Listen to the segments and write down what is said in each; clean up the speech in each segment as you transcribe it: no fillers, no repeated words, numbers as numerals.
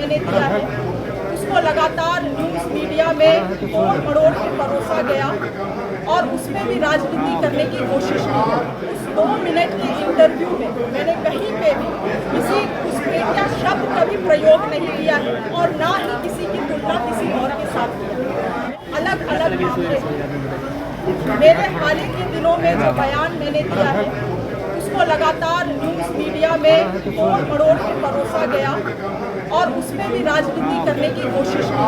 मैंने दिया है उसको लगातार न्यूज़ मीडिया में तोड़ मरोड़ के परोसा गया और उसमें भी राजनीति करने की कोशिश की। उस 2 मिनट के इंटरव्यू में मैंने कहीं पे भी किसी घुसपैठिया शब्द का भी प्रयोग नहीं किया है और ना ही किसी की तुलना किसी और के साथ किया। अलग अलग मामले मेरे हाल ही के दिनों में जो बयान मैंने दिया है उसको लगातार न्यूज़ मीडिया में तोड़ मरोड़ के परोसा गया और उसमें भी राजनीति करने की कोशिश की।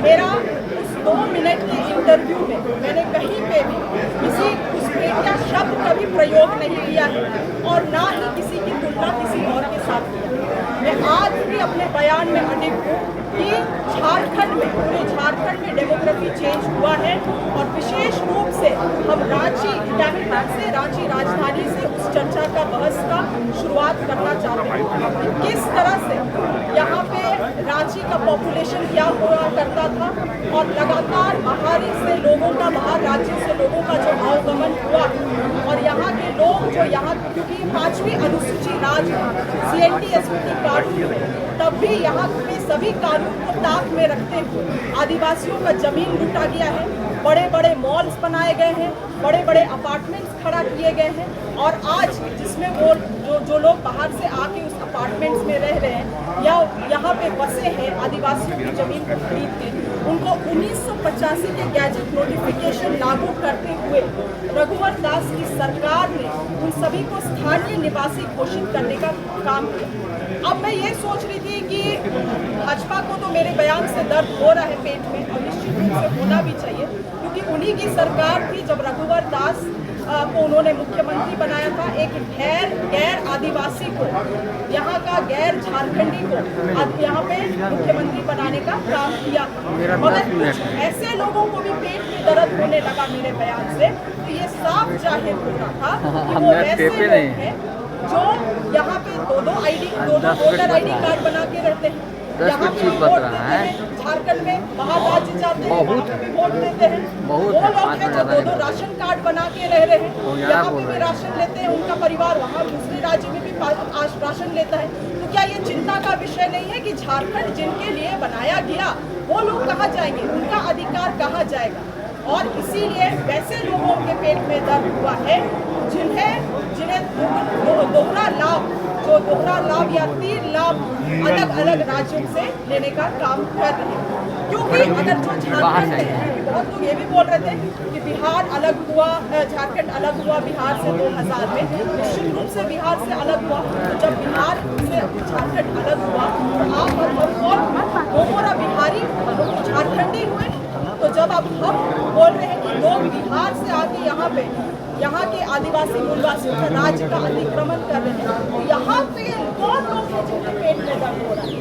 मेरा उस 2 मिनट के इंटरव्यू में मैंने कहीं पे भी किसी घुसपैठिया शब्द का भी प्रयोग नहीं किया है और ना ही किसी की तुलना किसी और के साथ किया। मैं आज भी अपने बयान में अडिग हूँ कि झारखंड में, पूरे झारखंड में डेमोग्राफी चेंज हुआ है और विशेष रूप से हम रांची कैपिटल से, रांची राजधानी से उस चर्चा का, बहस का शुरुआत करना चाहते हैं कि किस तरह से यहाँ पे रांची का पॉपुलेशन क्या हुआ करता था और लगातार बाहर से लोगों का, बाहर राज्य से लोगों का जो आवागमन हुआ और यहाँ के लोग जो यहाँ, क्योंकि 5वीं अनुसूची राज CNT-SPD कानून तब भी यहाँ के सभी कानून को ताक में रखते हुए आदिवासियों का जमीन लूटा गया है, बड़े बड़े मॉल्स बनाए गए हैं, बड़े बड़े अपार्टमेंट्स खड़ा किए गए हैं और आज जिसमें वो जो लोग बाहर से आके उस अपार्टमेंट्स में रह रहे हैं या यहाँ पे बसे हैं आदिवासियों की जमीन को खरीद के, उनको 1985 के गैजेट नोटिफिकेशन लागू करते हुए रघुवर दास की सरकार ने उन सभी को स्थानीय निवासी घोषित करने का काम किया। अब मैं ये सोच रही थी कि भाजपा को तो मेरे बयान से दर्द हो रहा है पेट में और निश्चित रूप से होना भी चाहिए, क्योंकि उन्हीं की सरकार थी जब रघुवर दास को उन्होंने मुख्यमंत्री बनाया था। एक गैर आदिवासी को, यहाँ का गैर झारखंडी को यहाँ पे मुख्यमंत्री बनाने का काम किया। मगर कुछ ऐसे लोगों को भी पेट में दर्द होने लगा मेरे बयान से, तो ये साफ जाहिर हो रहा था कि वो वैसे लोग हैं जो यहाँ पे दो वोटर ID कार्ड बना के रहते हैं, यहाँ पे वोट देते हैं, झारखंड में बाहर राज्य जाते हैं वहाँ पे भी वोट देते हैं। वो लोग हैं जो 2 राशन कार्ड बना के रह रहे हैं, यहाँ पे भी राशन लेते हैं, उनका परिवार वहाँ दूसरे राज्य में भी राशन लेता है। तो क्या ये चिंता का विषय नहीं है कि झारखंड जिनके लिए बनाया गया वो लोग कहाँ जाएंगे, उनका अधिकार कहाँ जाएगा? और इसीलिए वैसे लोगों के पेट में दर्द हुआ है जिन्हें दोहरा लाभ या 3 लाभ अलग अलग राज्यों से लेने का काम कर रहे हैं। क्योंकि अगर जो झारखंड है, बहुत लोग ये भी बोल रहे थे कि बिहार अलग हुआ, झारखंड अलग हुआ बिहार से 2000 में, निश्चित रूप से बिहार से अलग हुआ। तो जब बिहार से झारखंड अलग हुआ तो आप और हम दोनों बिहारी, हम झारखंडी हुए। तो जब अब हम बोल रहे हैं कि लोग बिहार से आके यहाँ के आदिवासी मूलवासियों का राज्य का अतिक्रमण कर रहे हैं, तो यहाँ पे कौन लोग हैं जिनके पेट में दर्द हो रहा है,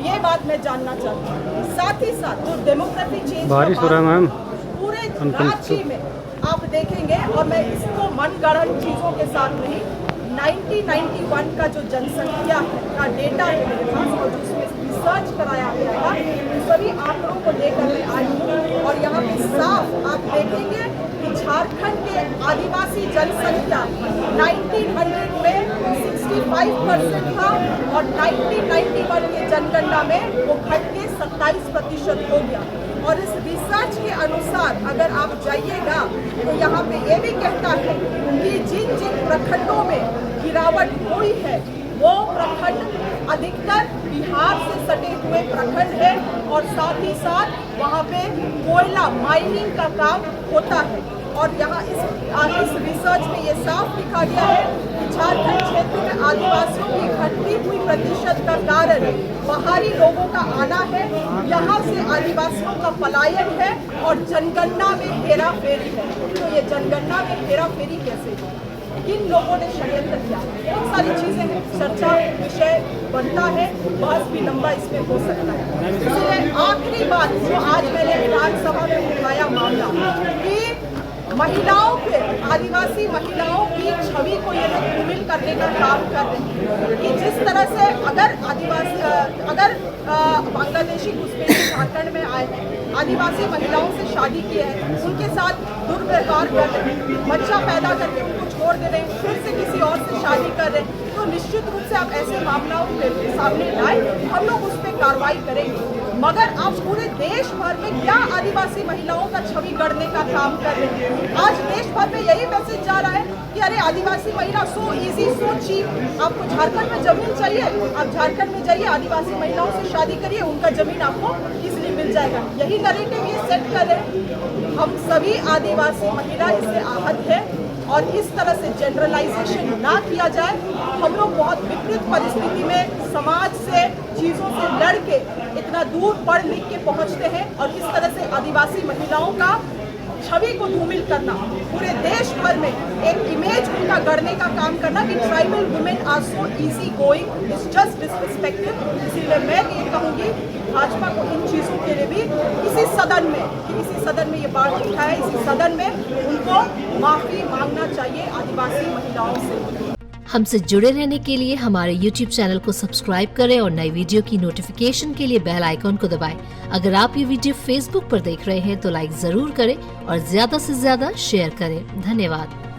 ये बात मैं जानना चाहती हूँ। साथ ही साथ जो डेमोग्राफी चेंज पूरे राज्य में आप देखेंगे, और मैं इसको मनगढ़ंत चीज़ों के साथ नहीं, 1991 का जो जनसंख्या का डेटा है मेरे पास और जिसमें रिसर्च कराया गया था, सभी आंकड़ों को लेकर मैं आई हूँ और यहाँ पे साफ आप देखेंगे कि झारखंड के आदिवासी जनसंख्या 1900 में 65% था और 1991 के जनगणना में वो घट के 27% हो गया। और इस रिसर्च के अनुसार अगर आप जाइएगा तो यहाँ पे ये भी कहता है कि जिन जिन प्रखंडों में गिरावट हुई है वो प्रखंड अधिकतर बिहार से सटे हुए प्रखंड है और साथ ही साथ वहाँ पे कोयला माइनिंग का काम होता है। और यहाँ इस रिसर्च में ये साफ लिखा गया है कि झारखंड क्षेत्र में आदिवासियों की घटती हुई प्रतिशत का कारण बाहरी लोगों का आना है, यहाँ से आदिवासियों का पलायन है और जनगणना में हेराफेरी है। तो ये जनगणना में हेराफेरी कैसे है? किन लोगों ने षड्यंत्र किया? बहुत सारी चीजें हैं, चर्चा विषय बनता है, बहस भी लंबा इसमें हो सकता है। इसलिए आखिरी बात जो आज मैंने विधानसभा में उठाया मामला कि महिलाओं के, आदिवासी महिलाओं की छवि को ये लोग धूमिल करने का काम कर रहे हैं कि जिस तरह से अगर बांग्लादेशी घुसपैठी झारखंड में आए हैं, आदिवासी महिलाओं से शादी की है, उनके साथ दुर्व्यवहार कर रहे हैं, बच्चा पैदा करके उनको छोड़ दे रहे हैं, फिर से किसी और से शादी कर रहे हैं, तो निश्चित रूप से आप ऐसे मामलों के सामने लाए, हम लोग उस पर कार्रवाई करेंगे। मगर आप पूरे देश भर में क्या आदिवासी महिलाओं का छवि गढ़ने का काम कर रहे हैं? आज देश भर में यही मैसेज जा रहा है कि अरे आदिवासी महिला सो इजी सो चीप। आपको झारखंड में जमीन चाहिए, आप झारखंड में जाइए, आदिवासी महिलाओं से शादी करिए, उनका जमीन आपको इजीली मिल जाएगा। यही नैरेटिव ये सेट कर रहे हैं। हम सभी आदिवासी महिला इससे आहत है और इस तरह से जनरलाइजेशन ना किया जाए। हम लोग बहुत विपरीत परिस्थिति में समाज से चीज़ों से लड़ के इतना दूर पढ़ लिख के पहुंचते हैं और इस तरह से आदिवासी महिलाओं का छवि को धूमिल करना, पूरे देश भर में एक इमेज उनका गढ़ने का काम करना कि tribal women are so easy going is just disrespected. इसीलिए मैं ये कहूँगी भाजपा को इन चीज़ों के लिए भी इसी सदन में ये बात उठा है, इसी सदन में उनको माफ़ी मांगना चाहिए आदिवासी महिलाओं से। हमसे जुड़े रहने के लिए हमारे YouTube चैनल को सब्सक्राइब करें और नई वीडियो की नोटिफिकेशन के लिए बेल आइकॉन को दबाएं। अगर आप ये वीडियो Facebook पर देख रहे हैं तो लाइक जरूर करें और ज्यादा से ज्यादा शेयर करें। धन्यवाद।